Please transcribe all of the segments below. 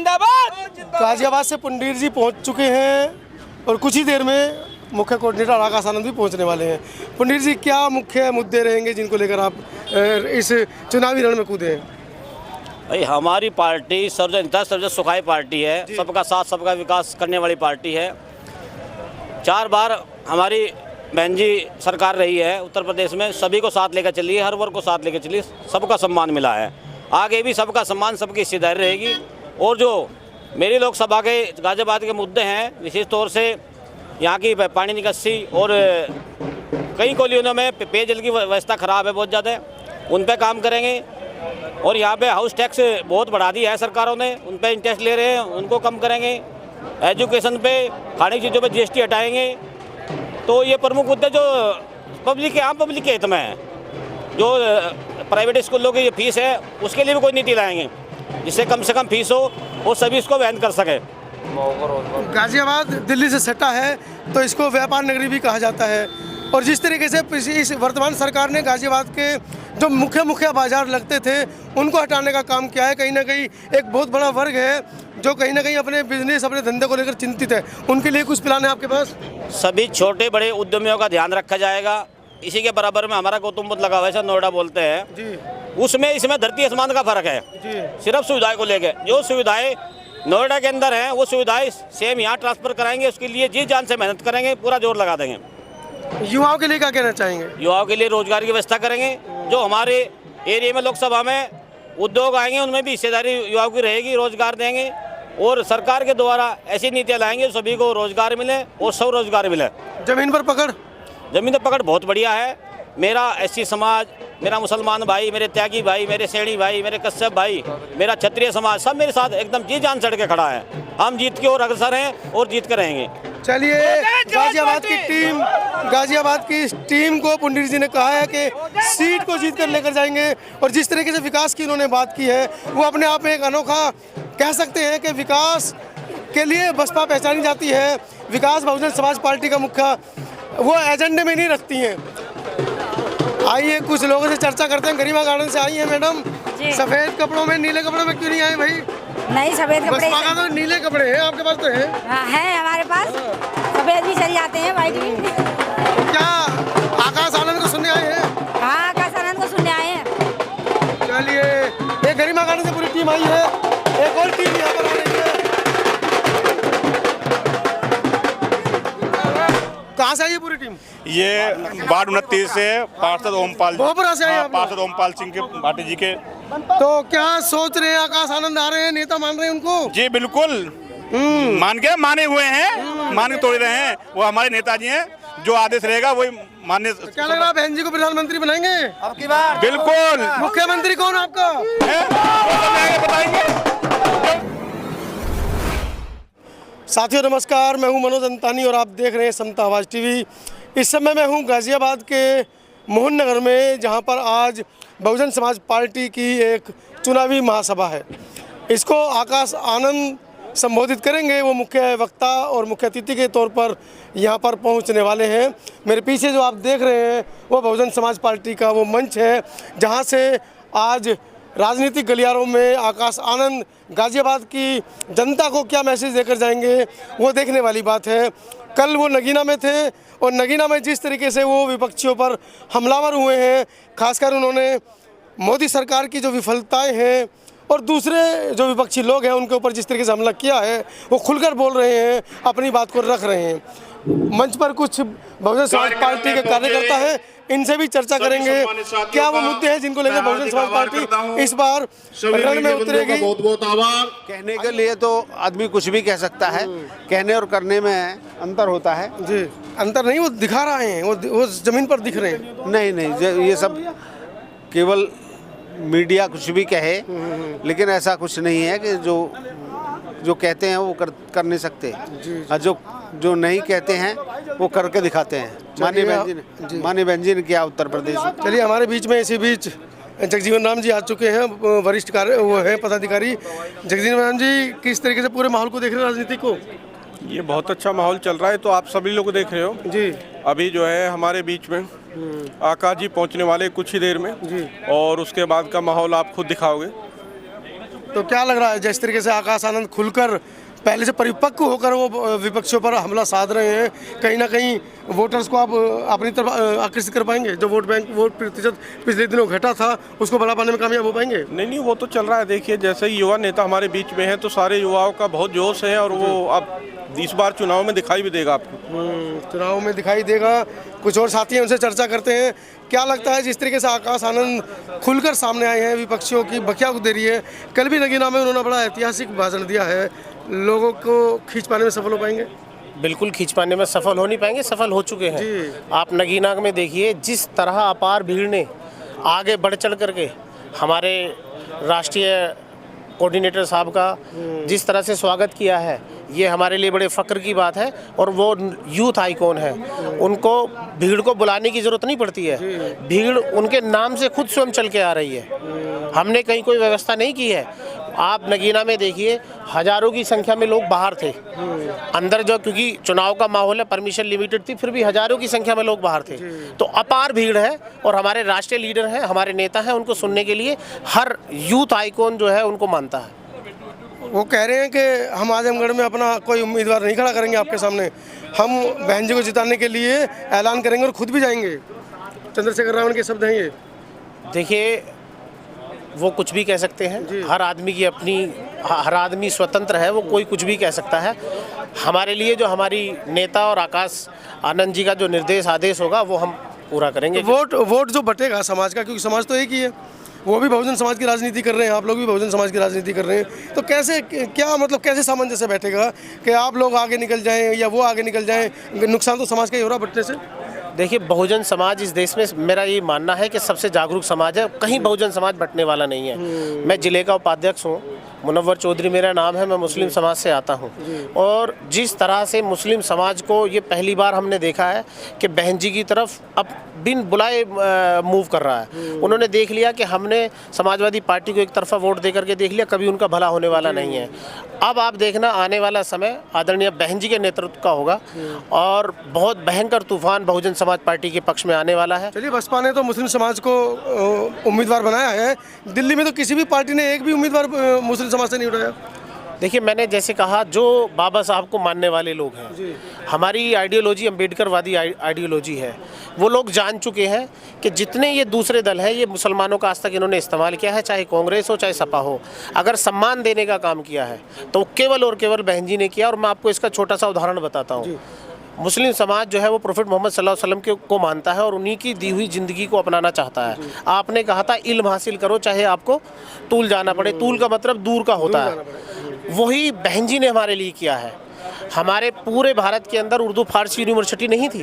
जिंदाबाद। गाजियाबाद से पंडित जी पहुंच चुके हैं और कुछ ही देर में मुख्य कोऑर्डिनेटर आकाश आनंद भी पहुंचने वाले हैं। पंडित जी, क्या मुख्य मुद्दे रहेंगे जिनको लेकर आप इस चुनावी रण में कूदे हैं? भाई, हमारी पार्टी सर्वजन सुखाई पार्टी है, सबका साथ सबका विकास करने वाली पार्टी है। 4 बार हमारी बहन जी सरकार रही है उत्तर प्रदेश में, सभी को साथ लेकर चली है, हर वर्ग को साथ लेकर चली, सबका सम्मान मिला है। आगे भी सबका सम्मान, सबकी हिस्सेदारी रहेगी। और जो मेरी लोकसभा के गाजियाबाद के मुद्दे हैं, विशेष तौर से यहाँ की पानी निकासी और कई कॉलोनियों में पेयजल की व्यवस्था खराब है बहुत ज़्यादा, उन पर काम करेंगे। और यहाँ पे हाउस टैक्स बहुत बढ़ा दिया है सरकारों ने, उन पर इंटरेस्ट ले रहे हैं, उनको कम करेंगे। एजुकेशन पे, खाने की चीज़ों पे GST हटाएंगे। तो ये प्रमुख मुद्दे जो आम पब्लिक के हित में है। जो प्राइवेट स्कूलों की ये फीस है, उसके लिए भी कोई नीति लाएंगे जिससे कम से कम फीस हो और सभी इसको वहन कर सके। गाजियाबाद दिल्ली से सटा है तो इसको व्यापार नगरी भी कहा जाता है। और जिस तरीके से इस वर्तमान सरकार ने गाजियाबाद के जो मुख्य बाजार लगते थे उनको हटाने का काम किया है, कहीं ना कहीं एक बहुत बड़ा वर्ग है जो कहीं ना कहीं अपने बिजनेस, अपने धंधे को लेकर चिंतित है। उनके लिए कुछ प्लान है आपके पास? सभी छोटे बड़े उद्यमियों का ध्यान रखा जाएगा। इसी के बराबर में हमारा गौतम बुद्ध लगा हुआ है, नोएडा बोलते हैं जी। उसमें इसमें धरती आसमान का फर्क है जी। सिर्फ सुविधाएं को लेके, जो सुविधाएं नोएडा के अंदर हैं वो सुविधाएं सेम यहाँ ट्रांसफर कराएंगे। उसके लिए जी जान से मेहनत करेंगे, पूरा जोर लगा देंगे। युवाओं के लिए क्या कहना चाहेंगे? युवाओं के लिए रोजगार की व्यवस्था करेंगे। जो हमारे एरिया में लोकसभा में उद्योग आएंगे उनमें भी हिस्सेदारी युवाओं की रहेगी, रोजगार देंगे। और सरकार के द्वारा ऐसी नीतियाँ लाएंगे सभी को रोजगार मिले और स्वरोजगार मिले। जमीन पर पकड़ बहुत बढ़िया है। मेरा SC समाज, मेरा मुसलमान भाई, मेरे त्यागी भाई, मेरे सैनी भाई, मेरे कश्यप भाई, मेरा क्षत्रिय समाज, सब मेरे साथ एकदम जी जान चढ़ के खड़ा है। हम जीत के और अग्रसर हैं और जीत कर रहेंगे। चलिए, गाजियाबाद की टीम को पंडित जी ने कहा है कि सीट को जीत कर लेकर जाएंगे। और जिस तरीके से विकास की इन्होंने बात की है वो अपने आप में एक अनोखा कह सकते हैं कि विकास के लिए बसपा पहचानी जाती है। विकास बहुजन समाज पार्टी का मुख्य वो एजेंडे में नहीं रखती हैं। आइए कुछ लोगों से चर्चा करते हैं। गरिमा गार्डन से आई है मैडम, सफेद कपड़ों में, नीले कपड़ों में क्यों नहीं आए भाई? नहीं, सफेद कपड़े तो नीले कपड़े हैं, आपके पास तो है? हाँ, है हमारे पास, सफेद भी चली जाते हैं, व्हाइट भी। क्या आकाश आनंद को सुनने आए हैं? हाँ, आकाश आनंद को सुनने आए हैं। चलिए, एक गरिमा गार्डन से पूरी टीम आई है, एक और टीम यहाँ पर आ रही है। कहाँ से आई है पूरी टीम? ये वार्ड 29 से पार्षद ओमपाल सिंह के भाटी जी के। तो क्या सोच रहे हैं? आकाश आनंद आ रहे हैं, नेता मान रहे हैं उनको? जी बिल्कुल, माने हुए हैं, मान के तोड़ रहे हैं। वो हमारे नेताजी हैं, जो आदेश रहेगा वही मानने। तो क्या लग रहा है, बहन जी को प्रधानमंत्री बनाएंगे अब की बार? बिल्कुल। मुख्यमंत्री कौन आपका? बताएंगे। साथियों नमस्कार, मैं हूं मनोज अंतानी और आप देख रहे हैं समता आवाज़ TV। इस समय मैं हूं गाजियाबाद के मोहन नगर में, जहां पर आज बहुजन समाज पार्टी की एक चुनावी महासभा है। इसको आकाश आनंद संबोधित करेंगे। वो मुख्य वक्ता और मुख्य अतिथि के तौर पर यहां पर पहुंचने वाले हैं। मेरे पीछे जो आप देख रहे हैं वो बहुजन समाज पार्टी का वो मंच है जहां से आज राजनीतिक गलियारों में आकाश आनंद गाजियाबाद की जनता को क्या मैसेज देकर जाएंगे वो देखने वाली बात है। कल वो नगीना में थे और नगीना में जिस तरीके से वो विपक्षियों पर हमलावर हुए हैं, खासकर उन्होंने मोदी सरकार की जो विफलताएं हैं और दूसरे जो विपक्षी लोग हैं उनके ऊपर जिस तरीके से हमला किया है, वो खुलकर बोल रहे हैं, अपनी बात को रख रहे हैं। मंच पर कुछ बहुजन समाज पार्टी के कार्यकर्ता हैं, इनसे भी चर्चा करेंगे क्या वो मुद्दे हैं जिनको लेकर बहुजन समाज पार्टी इस बार रण में उतरेगी। बहुत बहुत आभार। कहने के लिए तो आदमी कुछ भी कह सकता है, कहने और करने में अंतर होता है। जी, अंतर नहीं, वो दिखा रहे हैं, वो जमीन पर दिख रहे हैं। नहीं, ये सब केवल मीडिया कुछ भी कहे, लेकिन ऐसा कुछ नहीं है कि जो कहते हैं वो कर नहीं सकते, और जो नहीं कहते हैं वो करके दिखाते हैं। माननीय बहन जी ने किया उत्तर प्रदेश में। चलिए, हमारे बीच में इसी बीच जगजीवन राम जी आ चुके हैं, वरिष्ठ वो हैं पदाधिकारी। जगजीवन राम जी, किस तरीके से पूरे माहौल को देख रहे हैं राजनीति को? ये बहुत अच्छा माहौल चल रहा है, तो आप सभी लोग देख रहे हो जी। अभी जो है हमारे बीच में आकाश जी पहुंचने वाले कुछ ही देर में जी, और उसके बाद का माहौल आप खुद दिखाओगे। तो क्या लग रहा है जिस तरीके से आकाश आनंद खुलकर पहले से परिपक्व होकर वो विपक्षियों पर हमला साध रहे हैं, कहीं ना कहीं वोटर्स को आप अपनी तरफ आकर्षित कर पाएंगे? जो वोट प्रतिशत पिछले दिनों घटा था उसको बढ़ा पाने में कामयाब हो पाएंगे? नहीं, वो तो चल रहा है। देखिए, जैसे ही युवा नेता हमारे बीच में है तो सारे युवाओं का बहुत जोश है और वो अब इस बार चुनाव में दिखाई भी देगा आपको। चुनाव में दिखाई देगा। कुछ और साथी हैं, उनसे चर्चा करते हैं। क्या लगता है जिस तरीके से आकाश आनंद खुलकर सामने आए हैं, विपक्षियों की बखिया दे रही है, कल भी नगीना में उन्होंने बड़ा ऐतिहासिक भाषण दिया है, लोगों को खींच पाने में सफल हो पाएंगे? बिल्कुल खींच पाने में सफल हो नहीं पाएंगे, सफल हो चुके हैं। आप नगीना में देखिए, जिस तरह अपार भीड़ ने आगे बढ़ चढ़ करके हमारे राष्ट्रीय कोऑर्डिनेटर साहब का जिस तरह से स्वागत किया है, ये हमारे लिए बड़े फ़ख्र की बात है। और वो यूथ आइकॉन है, उनको भीड़ को बुलाने की ज़रूरत नहीं पड़ती है, भीड़ उनके नाम से खुद स्वयं चल के आ रही है। हमने कहीं कोई व्यवस्था नहीं की है। आप नगीना में देखिए, हज़ारों की संख्या में लोग बाहर थे, अंदर जो क्योंकि चुनाव का माहौल है, परमिशन लिमिटेड थी, फिर भी हज़ारों की संख्या में लोग बाहर थे। तो अपार भीड़ है और हमारे राष्ट्रीय लीडर हैं, हमारे नेता हैं, उनको सुनने के लिए हर यूथ आइकॉन जो है उनको मानता है। वो कह रहे हैं कि हम आजमगढ़ में अपना कोई उम्मीदवार नहीं खड़ा करेंगे आपके सामने, हम बहन जी को जिताने के लिए ऐलान करेंगे और खुद भी जाएंगे। चंद्रशेखर रावण के शब्द हैं ये। देखिए, वो कुछ भी कह सकते हैं, हर आदमी की अपनी, हर आदमी स्वतंत्र है, वो कोई कुछ भी कह सकता है। हमारे लिए जो हमारी नेता और आकाश आनंद जी का जो निर्देश आदेश होगा वो हम पूरा करेंगे। वोट जो बटेगा समाज का, क्योंकि समाज तो एक ही है, वो भी बहुजन समाज की राजनीति कर रहे हैं, आप लोग भी बहुजन समाज की राजनीति कर रहे हैं, तो कैसे, क्या मतलब कैसे सामंजस्य बैठेगा कि आप लोग आगे निकल जाएं या वो आगे निकल जाएं? नुकसान तो समाज का ही हो रहा बटने से। देखिए, बहुजन समाज इस देश में, मेरा ये मानना है कि सबसे जागरूक समाज है, कहीं बहुजन समाज बंटने वाला नहीं है। मैं जिले का उपाध्यक्ष हूँ, मुनव्वर चौधरी मेरा नाम है, मैं मुस्लिम समाज से आता हूँ। और जिस तरह से मुस्लिम समाज को ये पहली बार हमने देखा है कि बहन जी की तरफ अब बिन बुलाए मूव कर रहा है। उन्होंने देख लिया कि हमने समाजवादी पार्टी को एक तरफा वोट दे करके देख लिया, कभी उनका भला होने वाला नहीं है। अब आप देखना, आने वाला समय आदरणीय बहन जी के नेतृत्व का होगा और बहुत भयंकर तूफान बहुजन समाज पार्टी के पक्ष में आने वाला है। चलिए, बसपा ने तो मुस्लिम समाज को उम्मीदवार बनाया है, दिल्ली में तो किसी भी पार्टी ने एक भी उम्मीदवार मुस्लिम समाज से नहीं उठाया। देखिए, मैंने जैसे कहा, जो बाबा साहब को मानने वाले लोग हैं, हमारी आइडियोलॉजी अम्बेडकरवादी आइडियोलॉजी है, वो लोग जान चुके हैं कि जितने ये दूसरे दल हैं, ये मुसलमानों का आज तक इन्होंने इस्तेमाल किया है, चाहे कांग्रेस हो चाहे सपा हो। अगर सम्मान देने का काम किया है तो केवल और केवल बहन जी ने किया। और मैं आपको इसका छोटा सा उदाहरण बताता हूँ। मुस्लिम समाज जो है वो प्रोफेट मोहम्मद सल्लल्लाहु अलैहि वसल्लम को मानता है और उन्हीं की दी हुई ज़िंदगी को अपनाना चाहता है। आपने कहा था, इल्म हासिल करो चाहे आपको तूल जाना पड़े। तूल का मतलब दूर का होता है, वही बहन जी ने हमारे लिए किया है। हमारे पूरे भारत के अंदर उर्दू फारसी यूनिवर्सिटी नहीं थी।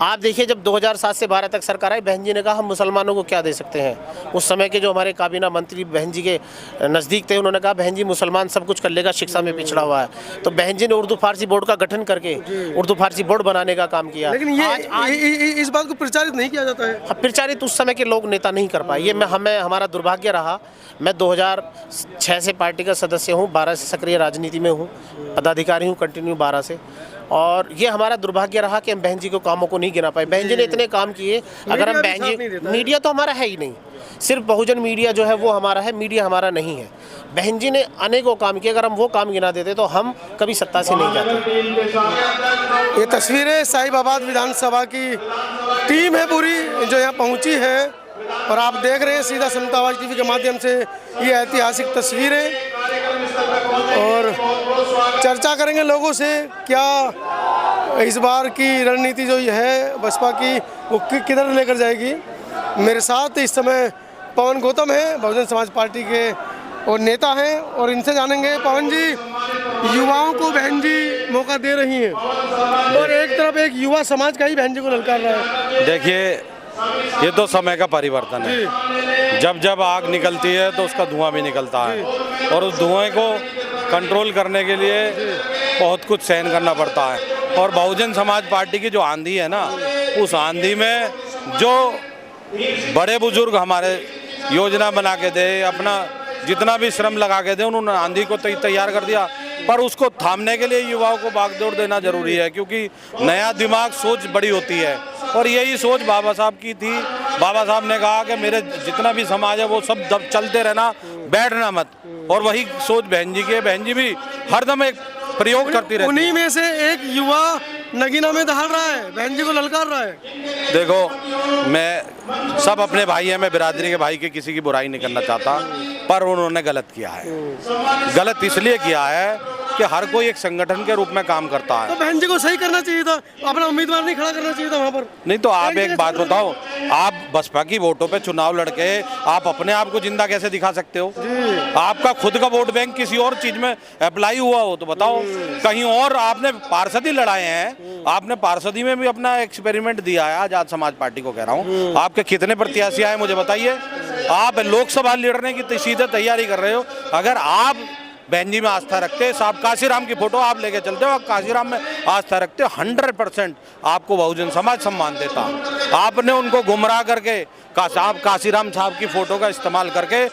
आप देखिए, जब 2007 से 12 तक सरकार आई, बहन जी ने कहा हम मुसलमानों को क्या दे सकते हैं। उस समय के जो हमारे काबीना मंत्री बहन जी के नज़दीक थे, उन्होंने कहा बहन जी मुसलमान सब कुछ कर लेगा, शिक्षा में पिछड़ा हुआ है। तो बहन जी ने उर्दू फारसी बोर्ड का गठन करके उर्दू फारसी बोर्ड बनाने का काम किया। लेकिन ये इस बात को प्रचारित नहीं किया जाता है। प्रचारित उस समय के लोग नेता नहीं कर पाए। ये हमें हमारा दुर्भाग्य रहा। मैं 2006 से पार्टी का सदस्य हूँ, 12 से सक्रिय राजनीति में हूँ, पदाधिकारी हूँ कंटिन्यू 12 से। और ये हमारा दुर्भाग्य रहा कि हम बहन जी को कामों को नहीं गिना पाए। बहन जी ने इतने काम किए। अगर हम बहन जी, मीडिया तो हमारा है ही नहीं, सिर्फ बहुजन मीडिया जो है वो हमारा है, मीडिया हमारा नहीं है। बहन जी ने अनेकों काम किए, अगर हम वो काम गिना देते तो हम कभी सत्ता से नहीं जाते। ये तस्वीरें साहिबाबाद विधानसभा की टीम है पूरी जो यहाँ पहुँची है और आप देख रहे हैं सीधा समता आवाज़ टीवी के माध्यम से ये ऐतिहासिक तस्वीरें। और चर्चा करेंगे लोगों से, क्या इस बार की रणनीति जो है बसपा की वो किधर लेकर जाएगी। मेरे साथ इस समय पवन गौतम है, बहुजन समाज पार्टी के और नेता हैं, और इनसे जानेंगे। पवन जी, युवाओं को बहन जी मौका दे रही हैं और एक तरफ एक युवा समाज का ही बहन जी को ललकार रहा है। देखिए, ये तो समय का परिवर्तन है। जब जब आग निकलती है तो उसका धुआं भी निकलता है और उस धुएं को कंट्रोल करने के लिए बहुत कुछ सहन करना पड़ता है। और बहुजन समाज पार्टी की जो आंधी है ना, उस आंधी में जो बड़े बुजुर्ग हमारे योजना बना के दे, अपना जितना भी श्रम लगा के दे, उन्होंने आंधी को तैयार कर दिया। पर उसको थामने के लिए युवाओं को बागडोर देना जरूरी है, क्योंकि नया दिमाग, सोच बड़ी होती है। और यही सोच बाबा साहब की थी। बाबा साहब ने कहा कि मेरे जितना भी समाज है वो सब चलते रहना, बैठना मत। और वही सोच बहन जी की है, बहन जी भी हरदम एक प्रयोग करती रहती है। उन्हीं में से एक युवा नगीना में दहाड़ रहा है, बहन जी को ललकार रहा है। देखो, मैं सब अपने भाई हैं, मैं बिरादरी के भाई की किसी की बुराई नहीं करना चाहता, पर उन्होंने गलत किया है। गलत इसलिए किया है कि हर कोई एक संगठन के रूप में काम करता है। तो बहन जी को सही करना चाहिए था, अपना उम्मीदवार नहीं खड़ा करना चाहिए था वहाँ पर। नहीं तो आप एक बात बताओ, आप बसपा की वोटों पे चुनाव लड़के आप अपने आप को जिंदा कैसे दिखा सकते हो? आपका खुद का वोट बैंक किसी और चीज में अप्लाई हुआ हो तो बताओ। कहीं और आपने पार्षदी लड़ाए हैं, आपने पार्षदी में भी अपना एक्सपेरिमेंट दिया है। आजाद समाज पार्टी को कह रहा हूँ, आपके कितने प्रत्याशी आए मुझे बताइए। आप लोकसभा लड़ने की सीधे तैयारी कर रहे हो। अगर आप बहन जी में आस्था रखते, साहब काशीराम की फोटो आप लेके चलते हो, काशीराम में आस्था रखते हो, 100% आपको बहुजन समाज सम्मान देता। आपने उनको गुमराह करके काशीराम साहब की फोटो का इस्तेमाल करके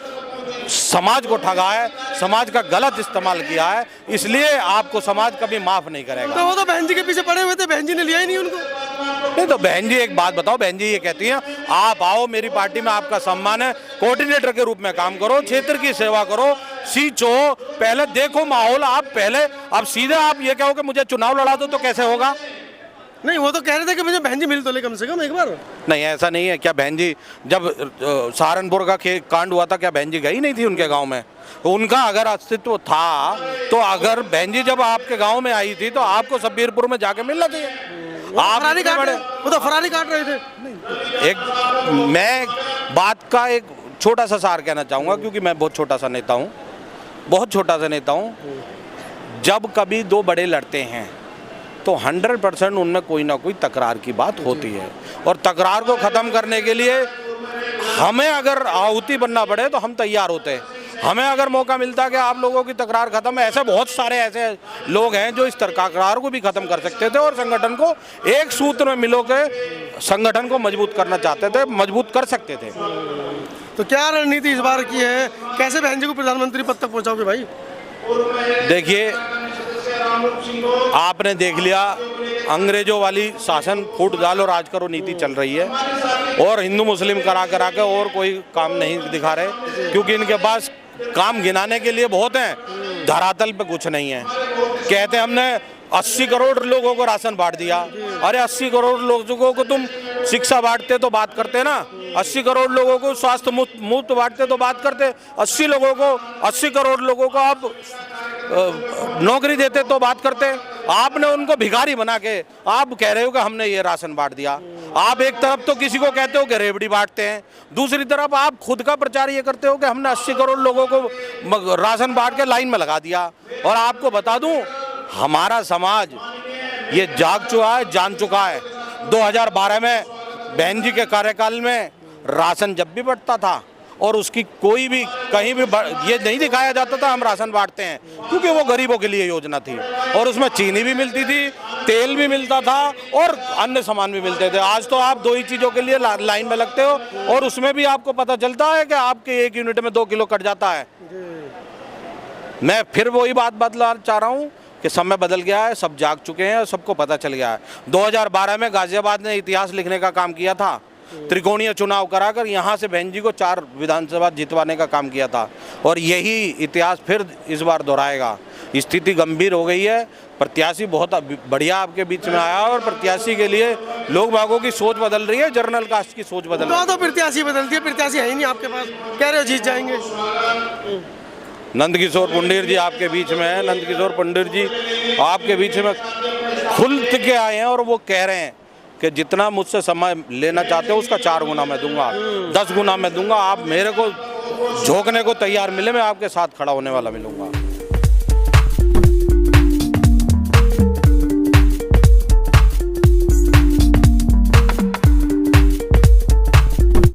समाज को ठगा है, समाज का गलत इस्तेमाल किया है, इसलिए आपको समाज कभी माफ नहीं करेगा। तो वो तो बहन जी के पीछे पड़े हुए थे, बहन जी ने लिया ही नहीं उनको। नहीं तो बहन जी एक बात बताओ, बहन जी ये कहती हैं आप आओ मेरी पार्टी में, आपका सम्मान है, कोऑर्डिनेटर के रूप में काम करो, क्षेत्र की सेवा करो, सींचो, पहले देखो माहौल। आप पहले अब सीधे आप ये कहो कि मुझे चुनाव लड़ा दो तो कैसे होगा? नहीं, वो तो कह रहे थे कि मुझे बहन जी मिल तो ले कम से कम एक बार। नहीं, ऐसा नहीं है। क्या बहन जी जब सहारनपुर का कांड हुआ था, क्या बहन जी गई नहीं थी उनके गांव में? उनका अगर अस्तित्व था तो अगर बहन जी जब आपके गांव में आई थी तो आपको सब्बीरपुर में जाके मिलना चाहिए। आप फरारी काट रहे, वो तो फरारी काट रहे थे। एक मैं बात का एक छोटा सा सार कहना चाहूँगा, क्योंकि मैं बहुत छोटा सा नेता हूँ, बहुत छोटा सा नेता हूँ। जब कभी दो बड़े लड़ते हैं तो 100% उनमें कोई ना कोई तकरार की बात होती है, और तकरार को ख़त्म करने के लिए हमें अगर आहुति बनना पड़े तो हम तैयार होते हैं। हमें अगर मौका मिलता कि आप लोगों की तकरार खत्म, ऐसे बहुत सारे ऐसे लोग हैं जो इस तकरार को भी खत्म कर सकते थे और संगठन को एक सूत्र में मिलो के संगठन को मजबूत करना चाहते थे, मजबूत कर सकते थे। तो क्या रणनीति इस बार की है, कैसे बहन जी को प्रधानमंत्री पद तक पहुंचाओगे भाई? देखिए, आपने देख लिया अंग्रेजों वाली शासन फूट डालो राज करो नीति चल रही है, और हिंदू मुस्लिम करा करा के और कोई काम नहीं दिखा रहे, क्योंकि इनके पास काम गिनाने के लिए बहुत हैं, धरातल पे कुछ नहीं है। कहते हमने 80 करोड़ लोगों को राशन बांट दिया। अरे 80 करोड़ लोगों को तुम शिक्षा बांटते तो बात करते ना, 80 करोड़ लोगों को स्वास्थ्य मुफ्त बांटते तो बात करते, 80 करोड़ लोगों को आप नौकरी देते तो बात करते। आपने उनको भिखारी बना के आप कह रहे हो कि हमने ये राशन बांट दिया। आप एक तरफ तो किसी को कहते हो कि रेवड़ी बांटते हैं, दूसरी तरफ आप खुद का प्रचार ये करते हो कि हमने 80 करोड़ लोगों को राशन बांट के लाइन में लगा दिया। और आपको बता दूं, हमारा समाज ये जाग चुका है, जान चुका है। 2012 में बहन जी के कार्यकाल में राशन जब भी बढ़ता था और उसकी कोई भी कहीं भी ये नहीं दिखाया जाता था हम राशन बांटते हैं, क्योंकि वो गरीबों के लिए योजना थी और उसमें चीनी भी मिलती थी, तेल भी मिलता था और अन्य सामान भी मिलते थे। आज तो आप 2 ही चीज़ों के लिए लाइन में लगते हो और उसमें भी आपको पता चलता है कि आपके 1 यूनिट में 2 किलो कट जाता है। मैं फिर वही बात बदलाना चाह रहा हूँ कि समय बदल गया है, सब जाग चुके हैं और सबको पता चल गया है। 2012 में गाजियाबाद ने इतिहास लिखने का काम किया था, त्रिकोणीय चुनाव कराकर यहाँ से बहन जी को 4 विधानसभा जितवाने का काम किया था, और यही इतिहास फिर इस बार दोहराएगा। स्थिति गंभीर हो गई है, प्रत्याशी बहुत बढ़िया आपके बीच में आया और प्रत्याशी के लिए लोग बागों की सोच बदल रही है, जर्नल कास्ट की सोच बदल रही है। तो प्रत्याशी बदलती है, प्रत्याशी है ही नहीं आपके पास, कह रहे हो जीत जाएंगे। नंदकिशोर पंडीर जी आपके बीच में है, नंदकिशोर पंडीर जी आपके बीच में खुल के आए हैं और वो कह रहे हैं कि जितना मुझसे समय लेना चाहते हो उसका 4 गुना मैं दूंगा, 10 गुना मैं दूंगा। आप मेरे को झोंकने को तैयार मिले, मैं आपके साथ खड़ा होने वाला मिलूंगा।